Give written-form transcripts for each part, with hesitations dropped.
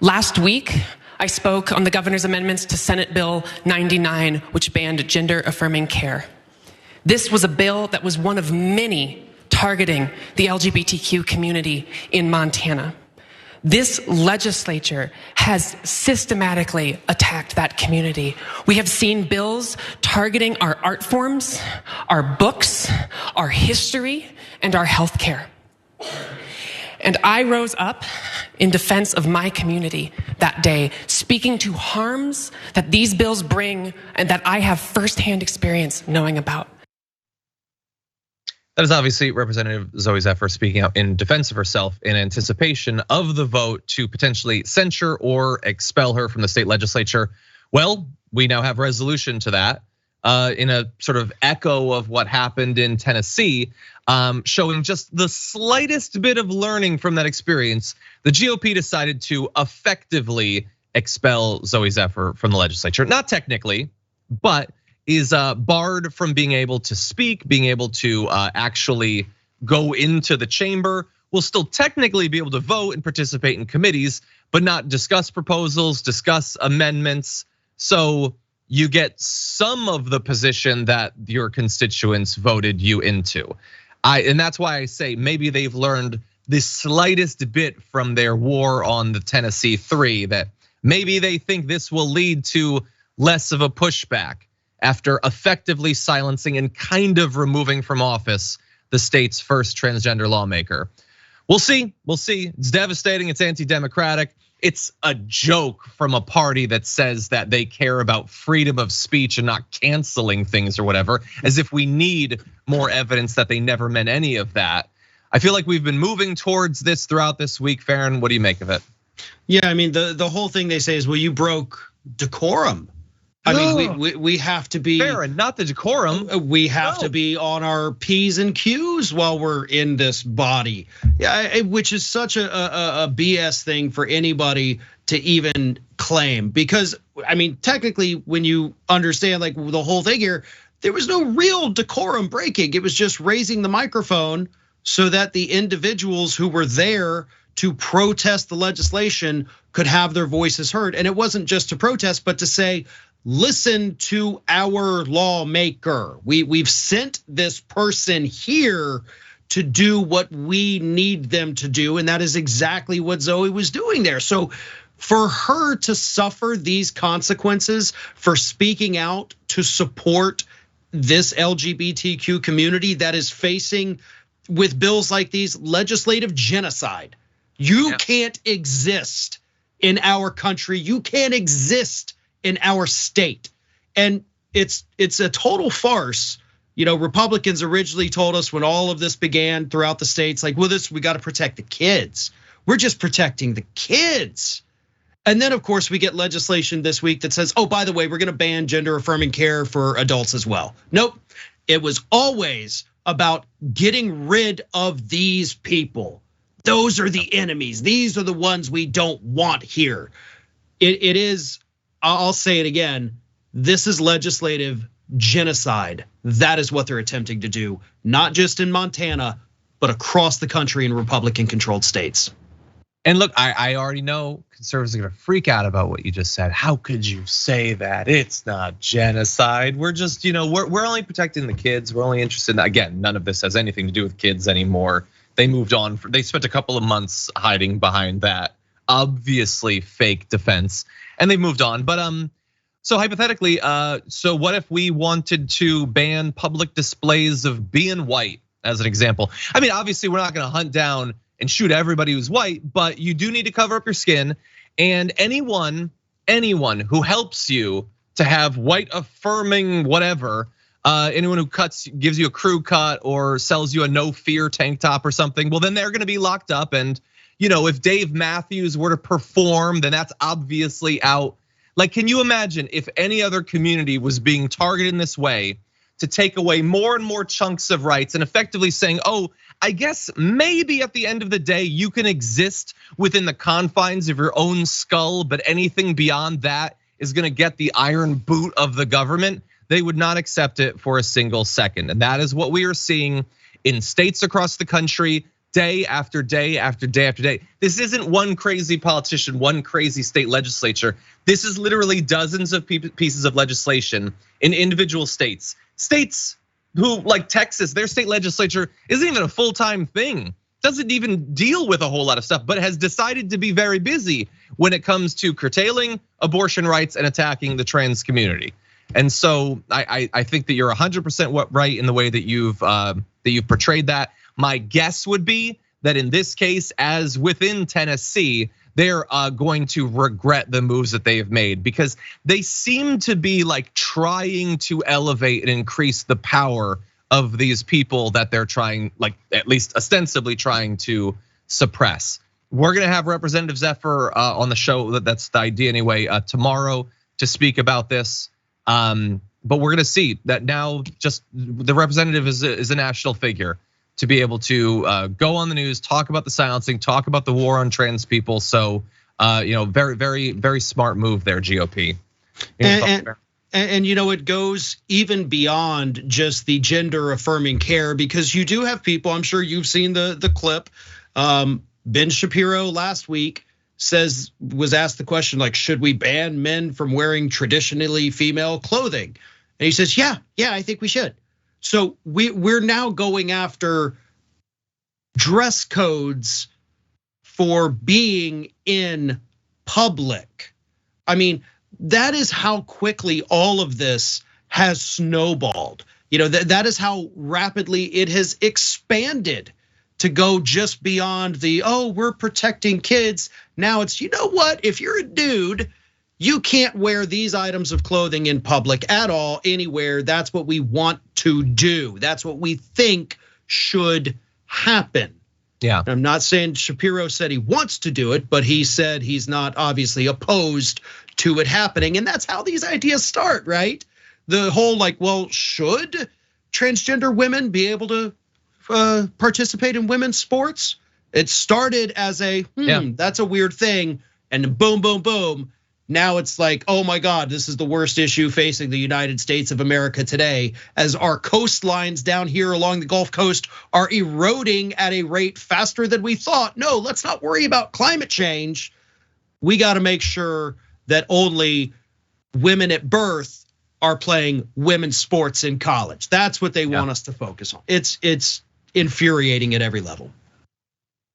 Last week, I spoke on the governor's amendments to Senate Bill 99, which banned gender-affirming care. This was a bill that was one of many targeting the LGBTQ community in Montana. This legislature has systematically attacked that community. We have seen bills targeting our art forms, our books, our history, and our healthcare. And I rose up in defense of my community that day, speaking to harms that these bills bring and that I have firsthand experience knowing about. That is obviously Representative Zoe Zephyr speaking out in defense of herself in anticipation of the vote to potentially censure or expel her from the state legislature. Well, we now have resolution to that in a sort of echo of what happened in Tennessee, showing just the slightest bit of learning from that experience. The GOP decided to effectively expel Zoe Zephyr from the legislature. Not technically, but is barred from being able to speak, being able to actually go into the chamber. Will still technically be able to vote and participate in committees, but not discuss proposals, discuss amendments. So you get some of the position that your constituents voted you into. And that's why I say maybe they've learned the slightest bit from their war on the Tennessee 3, that maybe they think this will lead to less of a pushback after effectively silencing and kind of removing from office the state's first transgender lawmaker. We'll see, It's devastating, it's anti-democratic. It's a joke from a party that says that they care about freedom of speech and not canceling things or whatever, as if we need more evidence that they never meant any of that. I feel like we've been moving towards this throughout this week. Farron, what do you make of it? Yeah, I mean, the whole thing they say is, well, you broke decorum. I mean, we have to be fair and not the decorum. We have to be on our P's and Q's while we're in this body. Yeah, which is such a BS thing for anybody to even claim. Because I mean, technically, when you understand like the whole thing here, there was no real decorum breaking. It was just raising the microphone so that the individuals who were there to protest the legislation could have their voices heard. And it wasn't just to protest, but to say, listen to our lawmaker. We've sent this person here to do what we need them to do, and that is exactly what Zoe was doing there. So for her to suffer these consequences for speaking out to support this LGBTQ community that is facing, with bills like these, legislative genocide. You can't exist in our country. You can't exist in our state. And it's a total farce. You know, Republicans originally told us when all of this began throughout the states, like, well, we got to protect the kids. We're just protecting the kids. And then of course we get legislation this week that says, oh, by the way, we're gonna ban gender affirming care for adults as well. Nope, it was always about getting rid of these people. Those are the enemies. These are the ones we don't want here. It is, I'll say it again, this is legislative genocide. That is what they're attempting to do, not just in Montana, but across the country in Republican-controlled states. And look, I already know conservatives are gonna freak out about what you just said. How could you say that? It's not genocide. We're just, we're only protecting the kids. We're only interested in, again, none of this has anything to do with kids anymore. They moved on, they spent a couple of months hiding behind that obviously fake defense, and they moved on. But so hypothetically, so what if we wanted to ban public displays of being white as an example? I mean, obviously we're not gonna hunt down and shoot everybody who's white, but you do need to cover up your skin. And anyone who helps you to have white affirming whatever, anyone who gives you a crew cut or sells you a no fear tank top or something, well then they're gonna be locked up. And if Dave Matthews were to perform, then that's obviously out. Like, can you imagine if any other community was being targeted in this way to take away more and more chunks of rights and effectively saying, oh, I guess maybe at the end of the day, you can exist within the confines of your own skull, but anything beyond that is gonna get the iron boot of the government. They would not accept it for a single second. And that is what we are seeing in states across the country. day after day after day after day. This isn't one crazy politician, one crazy state legislature. This is literally dozens of pieces of legislation in individual states. States who, like Texas, their state legislature isn't even a full-time thing. Doesn't even deal with a whole lot of stuff, but has decided to be very busy when it comes to curtailing abortion rights and attacking the trans community. And so I think that you're 100% right in the way that you've portrayed that. My guess would be that in this case, as within Tennessee, they're going to regret the moves that they have made, because they seem to be like trying to elevate and increase the power of these people that they're trying, like at least ostensibly trying to suppress. We're gonna have Representative Zephyr on the show. That's the idea anyway, tomorrow to speak about this. But we're gonna see that now. Just the representative is a national figure to be able to go on the news, talk about the silencing, talk about the war on trans people. So very, very, very smart move there, GOP. And it goes even beyond just the gender affirming care, because you do have people, I'm sure you've seen the clip. Ben Shapiro last week was asked the question, like, should we ban men from wearing traditionally female clothing? And he says, yeah, I think we should. So we're now going after dress codes for being in public. I mean, that is how quickly all of this has snowballed. That is how rapidly it has expanded to go just beyond we're protecting kids. Now it's, you know what, if you're a dude, you can't wear these items of clothing in public at all, anywhere. That's what we want to do. That's what we think should happen. Yeah. I'm not saying Shapiro said he wants to do it, but he said he's not obviously opposed to it happening. And that's how these ideas start, right? The whole should transgender women be able to participate in women's sports? It started as that's a weird thing, and boom, boom, boom. Now it's like, oh my God, this is the worst issue facing the United States of America today, as our coastlines down here along the Gulf Coast are eroding at a rate faster than we thought. No, let's not worry about climate change. We got to make sure that only women at birth are playing women's sports in college. That's what they want us to focus on. It's infuriating at every level.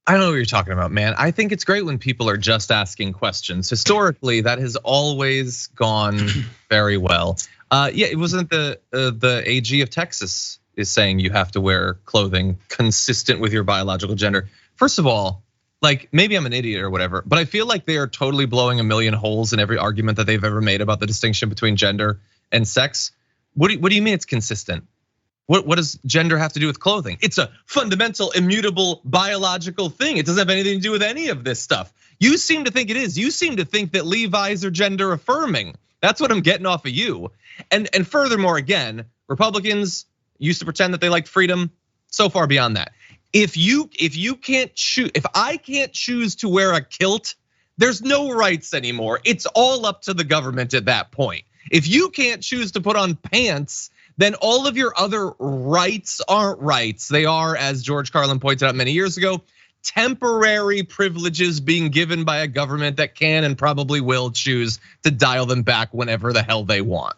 I don't know what you're talking about, man. I think it's great when people are just asking questions. Historically, that has always gone very well. It wasn't the AG of Texas is saying you have to wear clothing consistent with your biological gender. First of all, like, maybe I'm an idiot or whatever, but I feel like they are totally blowing a million holes in every argument that they've ever made about the distinction between gender and sex. What do you mean it's consistent? What does gender have to do with clothing? It's a fundamental, immutable, biological thing. It doesn't have anything to do with any of this stuff. You seem to think it is. You seem to think that Levi's are gender affirming. That's what I'm getting off of you. And furthermore, again, Republicans used to pretend that they liked freedom. So far beyond that. If I can't choose to wear a kilt, there's no rights anymore. It's all up to the government at that point. If you can't choose to put on pants, then all of your other rights aren't rights. They are, as George Carlin pointed out many years ago, temporary privileges being given by a government that can and probably will choose to dial them back whenever the hell they want.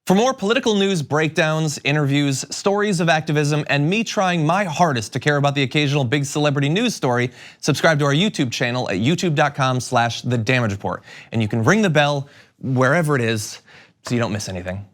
For more political news breakdowns, interviews, stories of activism, and me trying my hardest to care about the occasional big celebrity news story, subscribe to our YouTube channel at youtube.com/thedamagereport. And you can ring the bell wherever it is so you don't miss anything.